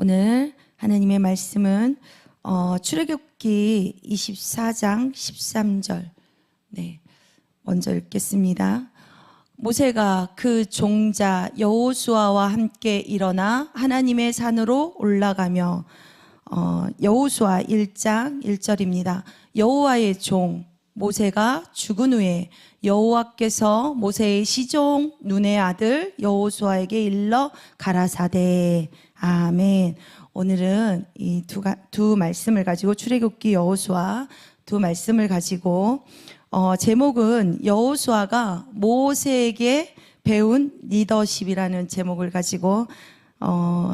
오늘 하나님의 말씀은 출애굽기 24장 13절 먼저 읽겠습니다. 모세가 그 종자 여호수아와 함께 일어나 하나님의 산으로 올라가며 여호수아 1장 1절입니다. 여호와의 종 모세가 죽은 후에 여호와께서 모세의 시종 눈의 아들 여호수아에게 일러 가라사대. 아멘. 오늘은 이 두 말씀을 가지고 출애굽기 여호수아 두 말씀을 가지고 제목은 여호수아가 모세에게 배운 리더십이라는 제목을 가지고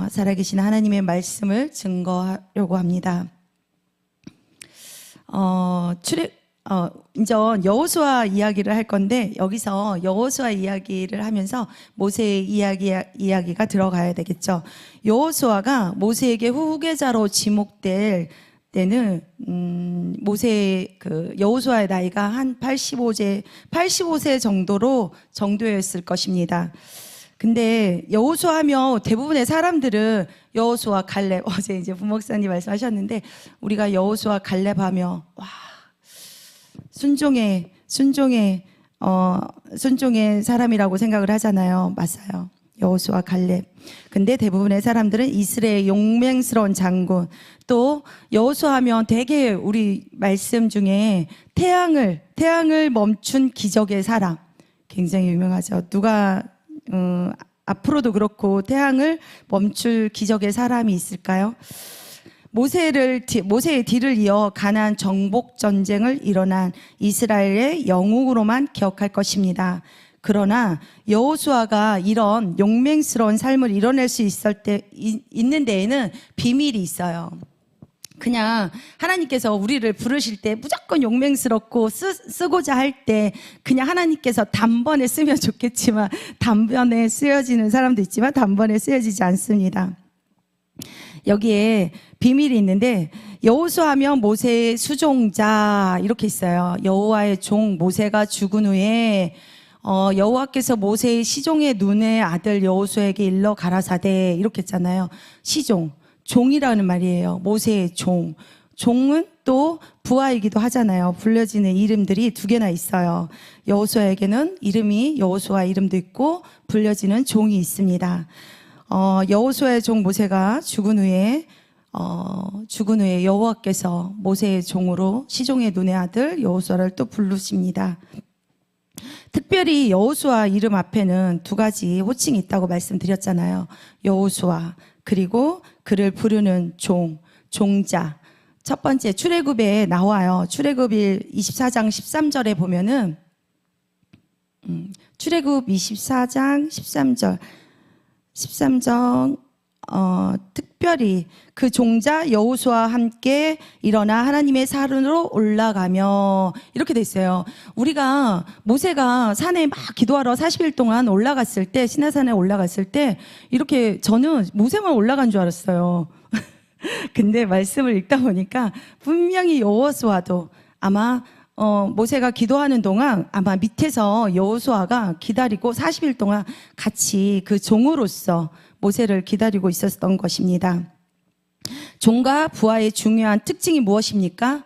살아계신 하나님의 말씀을 증거하려고 합니다. 이제 여호수아 이야기를 할 건데 여기서 여호수아 이야기를 하면서 모세의 이야기가 들어가야 되겠죠. 여호수아가 모세에게 후계자로 지목될 때는 여호수아의 나이가 한 85세 정도였을 것입니다. 근데 여호수아 하면 대부분의 사람들은 여호수아 갈렙, 어제 이제 부목사님 말씀하셨는데 우리가 여호수아 갈렙 하며 와 순종의 사람이라고 생각을 하잖아요. 맞아요. 여호수아 갈렙. 근데 대부분의 사람들은 이스라엘의 용맹스러운 장군, 또 여호수아 하면 되게 우리 말씀 중에 태양을 멈춘 기적의 사람 굉장히 유명하죠. 누가 앞으로도 그렇고 태양을 멈출 기적의 사람이 있을까요? 모세의 뒤를 이어 가나안 정복 전쟁을 일어난 이스라엘의 영웅으로만 기억할 것입니다. 그러나 여호수아가 이런 용맹스러운 삶을 이뤄낼 수 있는 데에는 비밀이 있어요. 그냥 하나님께서 우리를 부르실 때 무조건 용맹스럽고 쓰고자 할 때 그냥 하나님께서 단번에 쓰면 좋겠지만 단번에 쓰여지는 사람도 있지만 단번에 쓰여지지 않습니다. 여기에 비밀이 있는데 여호수아 하면 모세의 수종자 이렇게 있어요. 여호와의 종 모세가 죽은 후에 여호와께서 모세의 시종의 눈의 아들 여호수아에게 일러 가라사대 이렇게 했잖아요. 종이라는 말이에요. 모세의 종은 또 부하이기도 하잖아요. 불려지는 이름들이 두 개나 있어요. 여호수아에게는 이름이 여호수아 이름도 있고 불려지는 종이 있습니다. 여호수아의 종 모세가 죽은 후에 여호와께서 모세의 종으로 시종의 눈의 아들 여호수아를 또 부르십니다. 특별히 여호수아 이름 앞에는 두 가지 호칭이 있다고 말씀드렸잖아요. 여호수아 그리고 그를 부르는 종자. 첫 번째 출애굽에 나와요. 출애굽 24장 13절에 보면은 출애굽 24장 13절 특별히 그 종자 여호수아와 함께 일어나 하나님의 산으로 올라가며 이렇게 돼 있어요. 우리가 모세가 산에 막 기도하러 40일 동안 올라갔을 때 시내산에 올라갔을 때 이렇게 저는 모세만 올라간 줄 알았어요. 근데 말씀을 읽다 보니까 분명히 여호수아도 아마 모세가 기도하는 동안 아마 밑에서 여호수아가 기다리고 40일 동안 같이 그 종으로서 모세를 기다리고 있었던 것입니다. 종과 부하의 중요한 특징이 무엇입니까?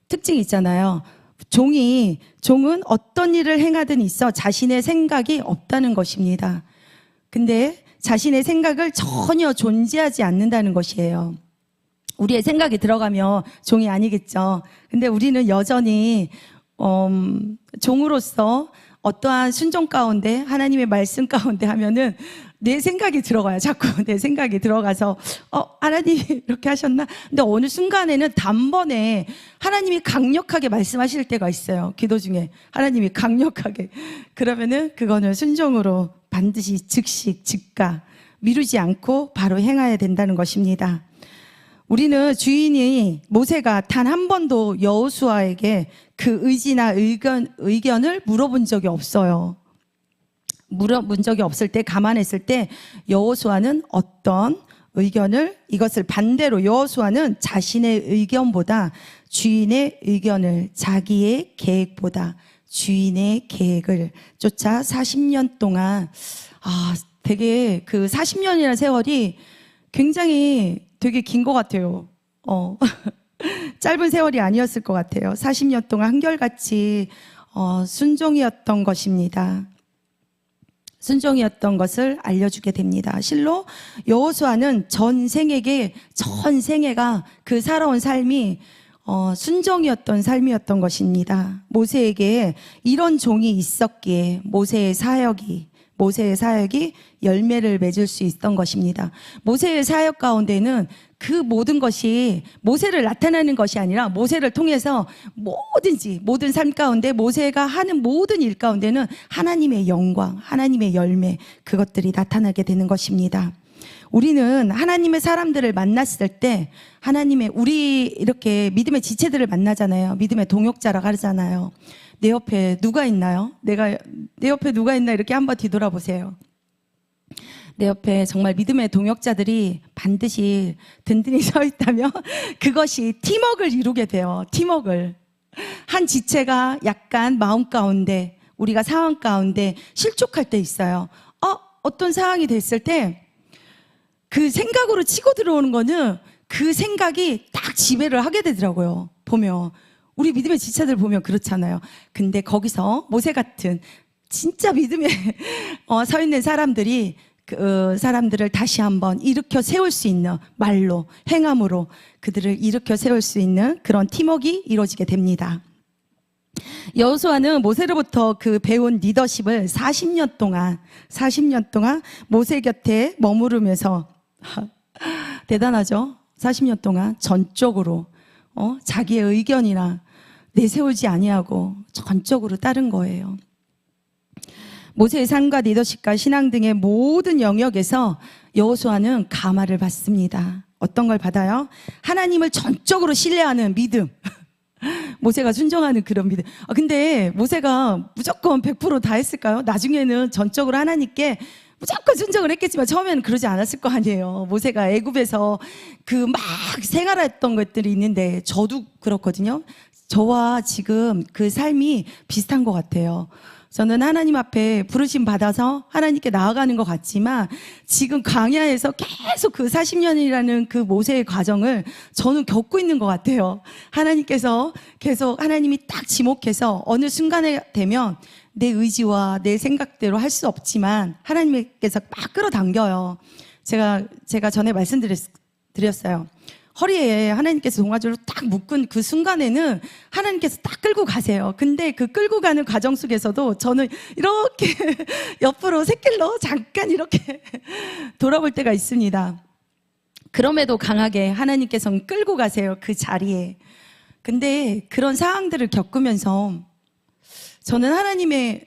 특징이 있잖아요. 종은 어떤 일을 행하든 있어 자신의 생각이 없다는 것입니다. 근데 자신의 생각을 전혀 존재하지 않는다는 것이에요. 우리의 생각이 들어가면 종이 아니겠죠. 근데 우리는 여전히 종으로서 어떠한 순종 가운데 하나님의 말씀 가운데 하면은 내 생각이 들어가요. 자꾸 내 생각이 들어가서 하나님이 이렇게 하셨나? 근데 어느 순간에는 단번에 하나님이 강력하게 말씀하실 때가 있어요. 기도 중에 하나님이 강력하게. 그러면은 그거는 순종으로 반드시 즉각 미루지 않고 바로 행해야 된다는 것입니다. 우리는 모세가 단 한 번도 여호수아에게 그 의지나 의견을 물어본 적이 없어요. 물어본 적이 없을 때 감안했을 때 여호수아는 어떤 의견을 이것을 반대로 여호수아는 자신의 의견보다 주인의 의견을 자기의 계획보다 주인의 계획을 쫓아 40년 동안 되게 그 40년이라는 세월이 굉장히 되게 긴 것 같아요. 짧은 세월이 아니었을 것 같아요. 40년 동안 한결같이 순종이었던 것입니다. 순종이었던 것을 알려주게 됩니다. 실로 여호수아는 전생애가 그 살아온 삶이 순종이었던 삶이었던 것입니다. 모세에게 이런 종이 있었기에 모세의 사역이 열매를 맺을 수 있던 것입니다. 모세의 사역 가운데는 그 모든 것이 모세를 나타내는 것이 아니라 모세를 통해서 모든 삶 가운데 모세가 하는 모든 일 가운데는 하나님의 영광, 하나님의 열매, 그것들이 나타나게 되는 것입니다. 우리는 하나님의 사람들을 만났을 때 우리 이렇게 믿음의 지체들을 만나잖아요. 믿음의 동역자라고 하잖아요. 내 옆에 누가 있나요? 내 옆에 누가 있나 이렇게 한번 뒤돌아보세요. 내 옆에 정말 믿음의 동역자들이 반드시 든든히 서 있다면 그것이 팀워크를 이루게 돼요. 팀워크를. 한 지체가 약간 마음 가운데, 우리가 상황 가운데 실족할 때 있어요. 어떤 상황이 됐을 때 그 생각으로 치고 들어오는 거는 그 생각이 딱 지배를 하게 되더라고요. 보면 우리 믿음의 지체들 보면 그렇잖아요. 근데 거기서 모세 같은 진짜 믿음에 서 있는 사람들이 그 사람들을 다시 한번 일으켜 세울 수 있는 말로, 행함으로 그들을 일으켜 세울 수 있는 그런 팀워크가 이루어지게 됩니다. 여호수아는 모세로부터 그 배운 리더십을 40년 동안 모세 곁에 머무르면서 대단하죠? 40년 동안 전적으로 자기의 의견이나 내세우지 아니하고 전적으로 따른 거예요. 모세의 삶과 리더십과 신앙 등의 모든 영역에서 여호수아는 감화를 받습니다. 어떤 걸 받아요? 하나님을 전적으로 신뢰하는 믿음. 모세가 순종하는 그런 믿음. 근데 모세가 무조건 100% 다 했을까요? 나중에는 전적으로 하나님께 무조건 순종을 했겠지만 처음에는 그러지 않았을 거 아니에요. 모세가 애굽에서 그 막 생활했던 것들이 있는데 저도 그렇거든요. 저와 지금 그 삶이 비슷한 것 같아요. 저는 하나님 앞에 부르심 받아서 하나님께 나아가는 것 같지만 지금 광야에서 계속 그 40년이라는 그 모세의 과정을 저는 겪고 있는 것 같아요. 하나님께서 계속 하나님이 딱 지목해서 어느 순간에 되면 내 의지와 내 생각대로 할 수 없지만 하나님께서 막 끌어당겨요. 제가 전에 말씀드렸어요. 허리에 하나님께서 동아줄로 딱 묶은 그 순간에는 하나님께서 딱 끌고 가세요. 근데 그 끌고 가는 과정 속에서도 저는 이렇게 옆으로 샛길로 잠깐 이렇게 돌아볼 때가 있습니다. 그럼에도 강하게 하나님께서는 끌고 가세요. 그 자리에. 근데 그런 상황들을 겪으면서 저는 하나님의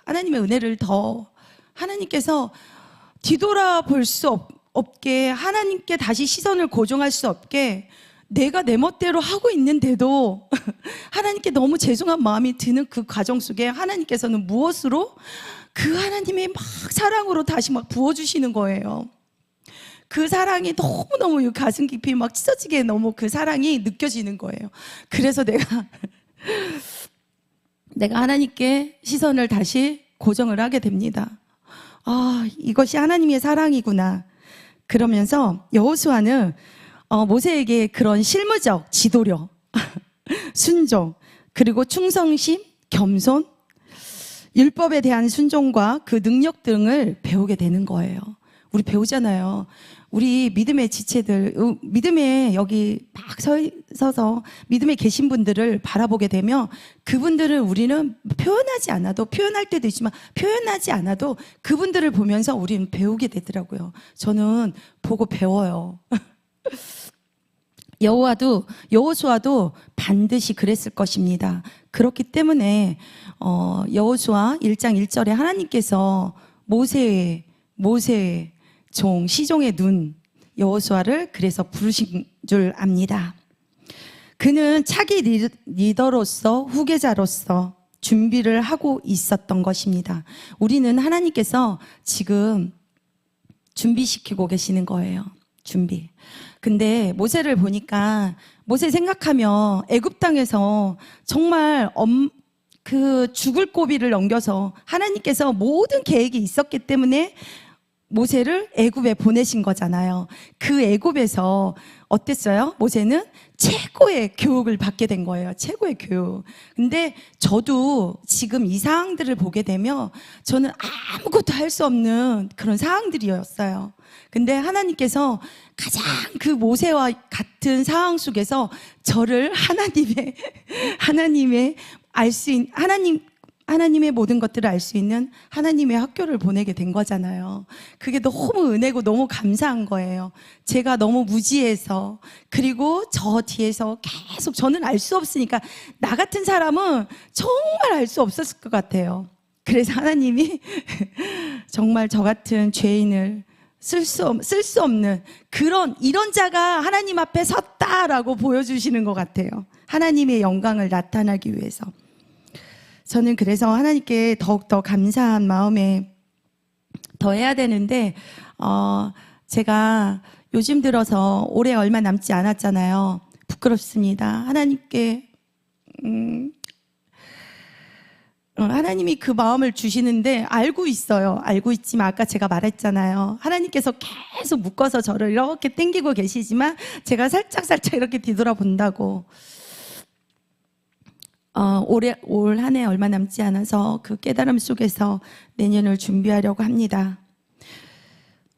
은혜를 더 하나님께서 뒤돌아볼 수 없게 하나님께 다시 시선을 고정할 수 없게 내가 내 멋대로 하고 있는데도 하나님께 너무 죄송한 마음이 드는 그 과정 속에 하나님께서는 무엇으로? 그 하나님의 막 사랑으로 다시 막 부어주시는 거예요. 그 사랑이 너무너무 가슴 깊이 막 찢어지게 너무 그 사랑이 느껴지는 거예요. 그래서 내가 하나님께 시선을 다시 고정을 하게 됩니다. 이것이 하나님의 사랑이구나. 그러면서 여호수아는 모세에게 그런 실무적 지도력, 순종, 그리고 충성심, 겸손, 율법에 대한 순종과 그 능력 등을 배우게 되는 거예요. 우리 배우잖아요. 우리 믿음의 지체들, 믿음에 여기 막 서서 믿음에 계신 분들을 바라보게 되면 그분들을 우리는 표현할 때도 있지만 표현하지 않아도 그분들을 보면서 우리는 배우게 되더라고요. 저는 보고 배워요. 여호수아도 반드시 그랬을 것입니다. 그렇기 때문에 여호수아 1장 1절에 하나님께서 모세의 종, 시종의 눈 여호수아를 그래서 부르신 줄 압니다. 그는 차기 리더로서 후계자로서 준비를 하고 있었던 것입니다. 우리는 하나님께서 지금 준비시키고 계시는 거예요. 준비. 근데 모세를 보니까 모세 생각하면 애굽 땅에서 정말 그 죽을 고비를 넘겨서 하나님께서 모든 계획이 있었기 때문에 모세를 애굽에 보내신 거잖아요. 그 애굽에서 어땠어요? 모세는 최고의 교육을 받게 된 거예요. 최고의 교육. 근데 저도 지금 이 상황들을 보게 되면 저는 아무것도 할 수 없는 그런 상황들이었어요. 근데 하나님께서 가장 그 모세와 같은 상황 속에서 저를 하나님의 알 수 있는 하나님의 모든 것들을 알 수 있는 하나님의 학교를 보내게 된 거잖아요. 그게 너무 은혜고 너무 감사한 거예요. 제가 너무 무지해서, 그리고 저 뒤에서 계속 저는 알 수 없으니까 나 같은 사람은 정말 알 수 없었을 것 같아요. 그래서 하나님이 정말 저 같은 죄인을 쓸 수 없는 이런 자가 하나님 앞에 섰다라고 보여주시는 것 같아요. 하나님의 영광을 나타나기 위해서. 저는 그래서 하나님께 더욱더 감사한 마음에 더 해야 되는데, 제가 요즘 들어서 올해 얼마 남지 않았잖아요. 부끄럽습니다. 하나님께, 하나님이 그 마음을 주시는데 알고 있어요. 알고 있지만 아까 제가 말했잖아요. 하나님께서 계속 묶어서 저를 이렇게 당기고 계시지만 제가 살짝 이렇게 뒤돌아본다고. 올 한 해 얼마 남지 않아서 그 깨달음 속에서 내년을 준비하려고 합니다.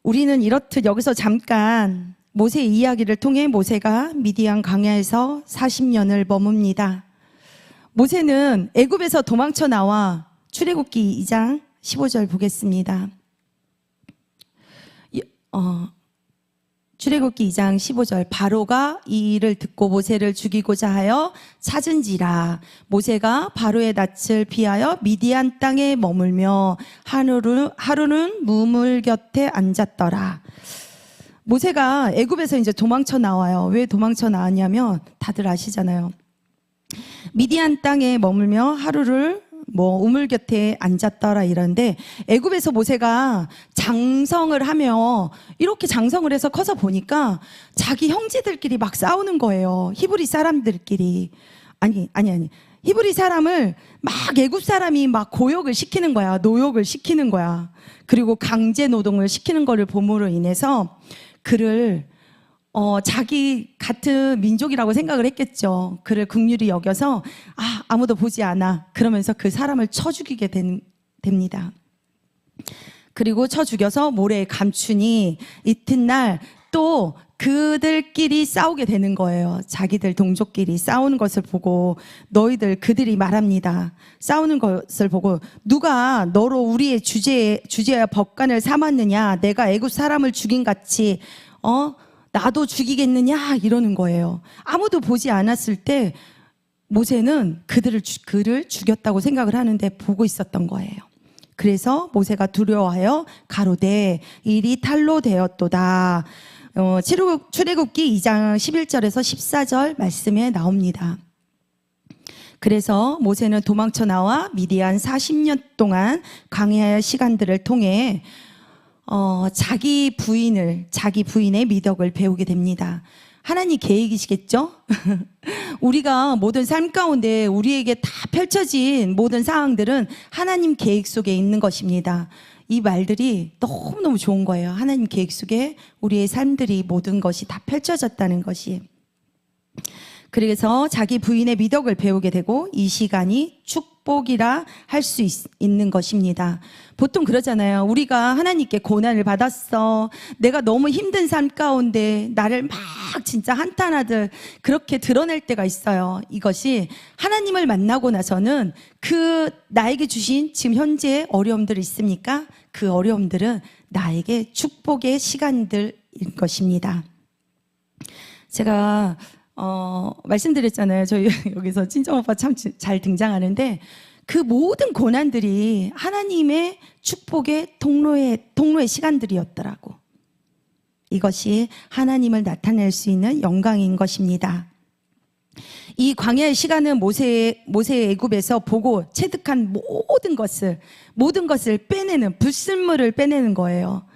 우리는 이렇듯 여기서 잠깐 모세 이야기를 통해 모세가 미디안 광야에서 40년을 머뭅니다. 모세는 애굽에서 도망쳐 나와 출애굽기 2장 15절 보겠습니다. 출애굽기 2장 15절 바로가 이 일을 듣고 모세를 죽이고자 하여 찾은지라 모세가 바로의 낯을 피하여 미디안 땅에 머물며 하루는 무물 곁에 앉았더라. 모세가 애굽에서 이제 도망쳐 나와요. 왜 도망쳐 나왔냐면 다들 아시잖아요. 미디안 땅에 머물며 하루를 우물 곁에 앉았더라 이러는데, 애굽에서 모세가 장성을 하며 이렇게 장성을 해서 커서 보니까 자기 형제들끼리 막 싸우는 거예요. 히브리 사람들끼리. 아니. 히브리 사람을 막 애굽 사람이 막 고욕을 시키는 거야. 노욕을 시키는 거야. 그리고 강제 노동을 시키는 거를 봄으로 인해서 그를 자기 같은 민족이라고 생각을 했겠죠. 그를 긍휼히 여겨서 아무도 보지 않아. 그러면서 그 사람을 쳐 죽이게 됩니다. 그리고 쳐 죽여서 모래에 감추니 이튿날 또 그들끼리 싸우게 되는 거예요. 자기들 동족끼리 싸우는 것을 보고 그들이 말합니다. 싸우는 것을 보고 누가 너로 우리의 주제와 법관을 삼았느냐? 내가 애굽 사람을 죽인 같이 나도 죽이겠느냐 이러는 거예요. 아무도 보지 않았을 때 모세는 그를 죽였다고 생각을 하는데 보고 있었던 거예요. 그래서 모세가 두려워하여 가로되 일이 탈로 되었도다. 출애굽기 2장 11절에서 14절 말씀에 나옵니다. 그래서 모세는 도망쳐 나와 미디안 40년 동안 광야의 시간들을 통해 자기 부인의 미덕을 배우게 됩니다. 하나님 계획이시겠죠? 우리가 모든 삶 가운데 우리에게 다 펼쳐진 모든 상황들은 하나님 계획 속에 있는 것입니다. 이 말들이 너무너무 좋은 거예요. 하나님 계획 속에 우리의 삶들이 모든 것이 다 펼쳐졌다는 것이. 그래서 자기 부인의 미덕을 배우게 되고 이 시간이 축복이라 할 수 있는 것입니다. 보통 그러잖아요. 우리가 하나님께 고난을 받았어. 내가 너무 힘든 삶 가운데 나를 막 진짜 한탄하듯 그렇게 드러낼 때가 있어요. 이것이 하나님을 만나고 나서는 나에게 주신 지금 현재 어려움들이 있습니까? 그 어려움들은 나에게 축복의 시간들인 것입니다. 제가 말씀드렸잖아요. 저희 여기서 친정오빠 참 잘 등장하는데 그 모든 고난들이 하나님의 축복의 통로의 시간들이었더라고. 이것이 하나님을 나타낼 수 있는 영광인 것입니다. 이 광야의 시간은 모세의 애굽에서 보고 체득한 모든 것을 빼내는 불순물을 빼내는 거예요.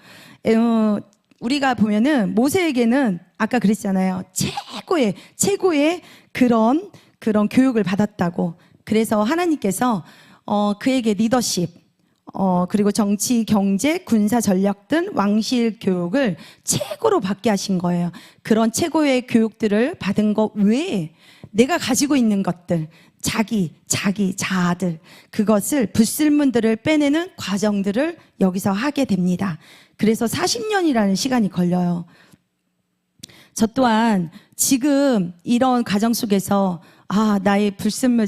우리가 보면은 모세에게는 아까 그랬잖아요. 최고의 그런 교육을 받았다고. 그래서 하나님께서 그에게 리더십, 그리고 정치, 경제, 군사 전략 등 왕실 교육을 최고로 받게 하신 거예요. 그런 최고의 교육들을 받은 것 외에 내가 가지고 있는 것들, 자아들, 그것을 불순물들을 빼내는 과정들을 여기서 하게 됩니다. 그래서 40년이라는 시간이 걸려요. 저 또한 지금 이런 과정 속에서 나의 불순물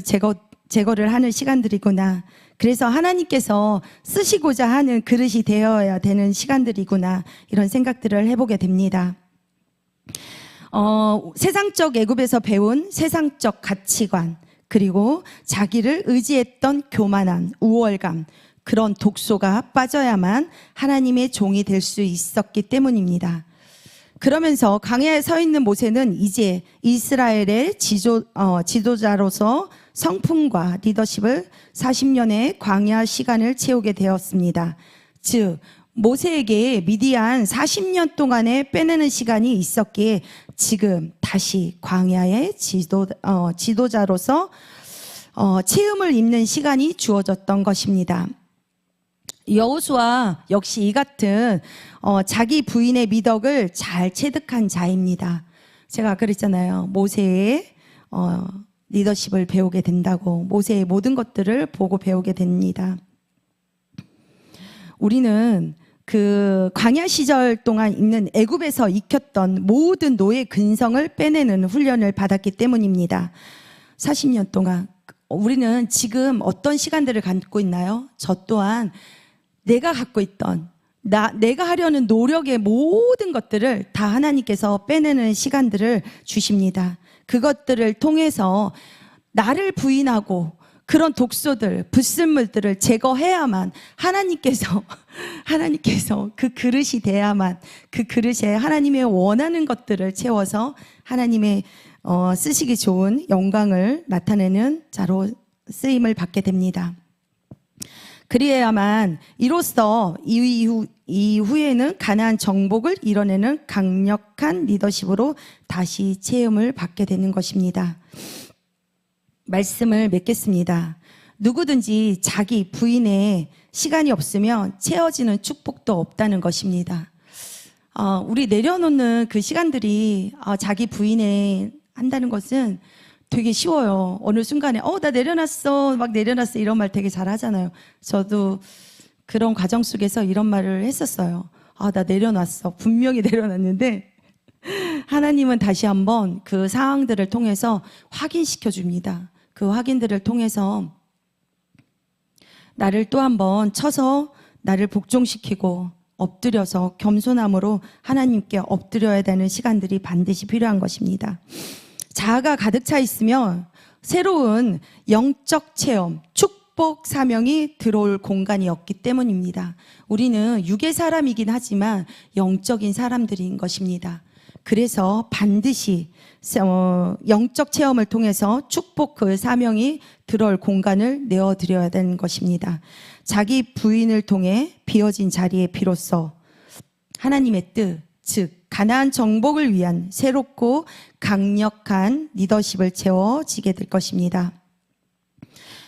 제거를 하는 시간들이구나. 그래서 하나님께서 쓰시고자 하는 그릇이 되어야 되는 시간들이구나. 이런 생각들을 해보게 됩니다. 세상적 애굽에서 배운 세상적 가치관, 그리고 자기를 의지했던 교만함, 우월감, 그런 독소가 빠져야만 하나님의 종이 될 수 있었기 때문입니다. 그러면서 광야에 서 있는 모세는 이제 이스라엘의 지도자로서 성품과 리더십을 40년의 광야 시간을 채우게 되었습니다. 즉 모세에게 미디안 40년 동안에 빼내는 시간이 있었기에 지금 다시 광야의 지도자로서 체험을 입는 시간이 주어졌던 것입니다. 여호수아 역시 이 같은 자기 부인의 미덕을 잘 체득한 자입니다. 제가 그랬잖아요. 모세의 리더십을 배우게 된다고, 모세의 모든 것들을 보고 배우게 됩니다. 우리는 그 광야 시절 동안 있는 애굽에서 익혔던 모든 노예 근성을 빼내는 훈련을 받았기 때문입니다. 40년 동안 우리는 지금 어떤 시간들을 갖고 있나요? 저 또한 내가 갖고 있던 내가 하려는 노력의 모든 것들을 다 하나님께서 빼내는 시간들을 주십니다. 그것들을 통해서 나를 부인하고 그런 독소들, 불순물들을 제거해야만 하나님께서 그 그릇이 돼야만 그 그릇에 하나님의 원하는 것들을 채워서 하나님의 쓰시기 좋은 영광을 나타내는 자로 쓰임을 받게 됩니다. 그래야만 이로써 이후에는 가나안 정복을 이뤄내는 강력한 리더십으로 다시 체험을 받게 되는 것입니다. 말씀을 맺겠습니다. 누구든지 자기 부인의 시간이 없으면 채워지는 축복도 없다는 것입니다. 우리 내려놓는 그 시간들이 자기 부인에 한다는 것은 되게 쉬워요. 어느 순간에 나 내려놨어, 막 내려놨어 이런 말 되게 잘 하잖아요. 저도 그런 과정 속에서 이런 말을 했었어요. 나 내려놨어. 분명히 내려놨는데 하나님은 다시 한번 그 상황들을 통해서 확인시켜 줍니다. 그 확인들을 통해서 나를 또 한번 쳐서 나를 복종시키고 엎드려서 겸손함으로 하나님께 엎드려야 되는 시간들이 반드시 필요한 것입니다. 자아가 가득 차 있으면 새로운 영적 체험, 축복 사명이 들어올 공간이 없기 때문입니다. 우리는 육의 사람이긴 하지만 영적인 사람들인 것입니다. 그래서 반드시 영적 체험을 통해서 축복 그 사명이 들어올 공간을 내어드려야 되는 것입니다. 자기 부인을 통해 비워진 자리에 비로소 하나님의 뜻, 즉 가나안 정복을 위한 새롭고 강력한 리더십을 채워지게 될 것입니다.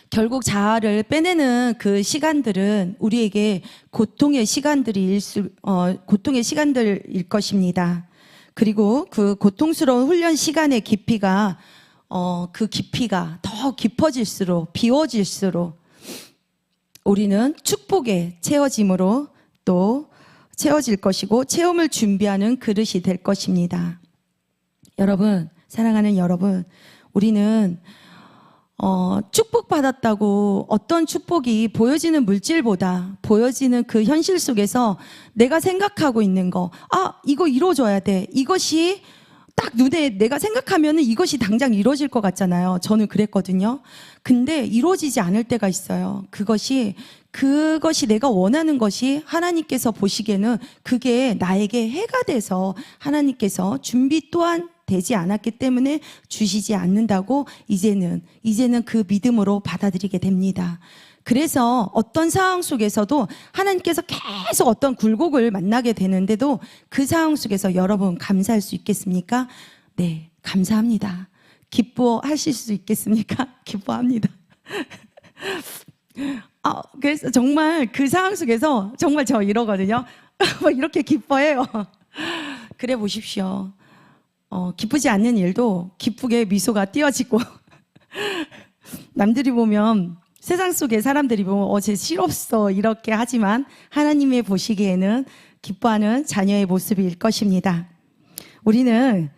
결국 자아를 빼내는 그 시간들은 우리에게 고통의 시간들일 것입니다. 그리고 그 고통스러운 훈련 시간의 깊이가 그 깊이가 더 깊어질수록 비워질수록 우리는 축복의 채워짐으로 또 채워질 것이고 체험을 준비하는 그릇이 될 것입니다. 여러분, 사랑하는 여러분, 우리는 축복받았다고 어떤 축복이 보여지는 물질보다 보여지는 그 현실 속에서 내가 생각하고 있는 거, 이거 이루어져야 돼. 이것이 딱 눈에 내가 생각하면 이것이 당장 이루어질 것 같잖아요. 저는 그랬거든요. 근데 이루어지지 않을 때가 있어요. 그것이 내가 원하는 것이 하나님께서 보시기에는 그게 나에게 해가 돼서 하나님께서 준비 또한 되지 않았기 때문에 주시지 않는다고 이제는 그 믿음으로 받아들이게 됩니다. 그래서 어떤 상황 속에서도 하나님께서 계속 어떤 굴곡을 만나게 되는데도 그 상황 속에서 여러분 감사할 수 있겠습니까? 네, 감사합니다. 기뻐하실 수 있겠습니까? 기뻐합니다. 그래서 정말 그 상황 속에서 정말 저 이러거든요. 막 이렇게 기뻐해요. 그래 보십시오. 기쁘지 않는 일도 기쁘게 미소가 띄어지고 남들이 보면 세상 속에 사람들이 보면 쟤 실없어 이렇게 하지만 하나님의 보시기에는 기뻐하는 자녀의 모습일 것입니다. 우리는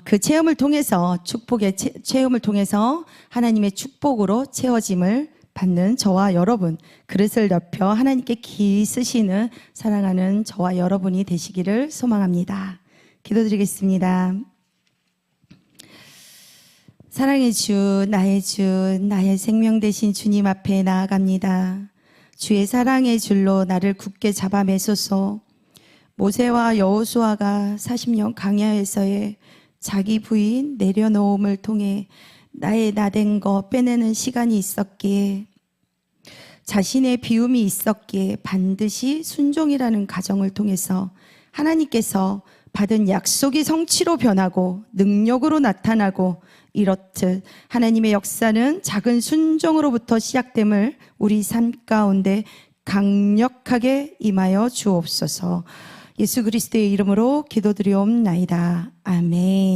그 체험을 통해서 축복의 체험을 통해서 하나님의 축복으로 채워짐을 받는 저와 여러분, 그릇을 넓혀 하나님께 기 쓰시는 사랑하는 저와 여러분이 되시기를 소망합니다. 기도드리겠습니다. 사랑의 주, 나의 생명 되신 주님 앞에 나아갑니다. 주의 사랑의 줄로 나를 굳게 잡아 매소서. 모세와 여호수아가 40년 광야에서의 자기 부인 내려놓음을 통해 나의 나된 거 빼내는 시간이 있었기에, 자신의 비움이 있었기에 반드시 순종이라는 과정을 통해서 하나님께서 받은 약속이 성취로 변하고 능력으로 나타나고, 이렇듯 하나님의 역사는 작은 순종으로부터 시작됨을 우리 삶 가운데 강력하게 임하여 주옵소서. 예수 그리스도의 이름으로 기도드리옵나이다. 아멘.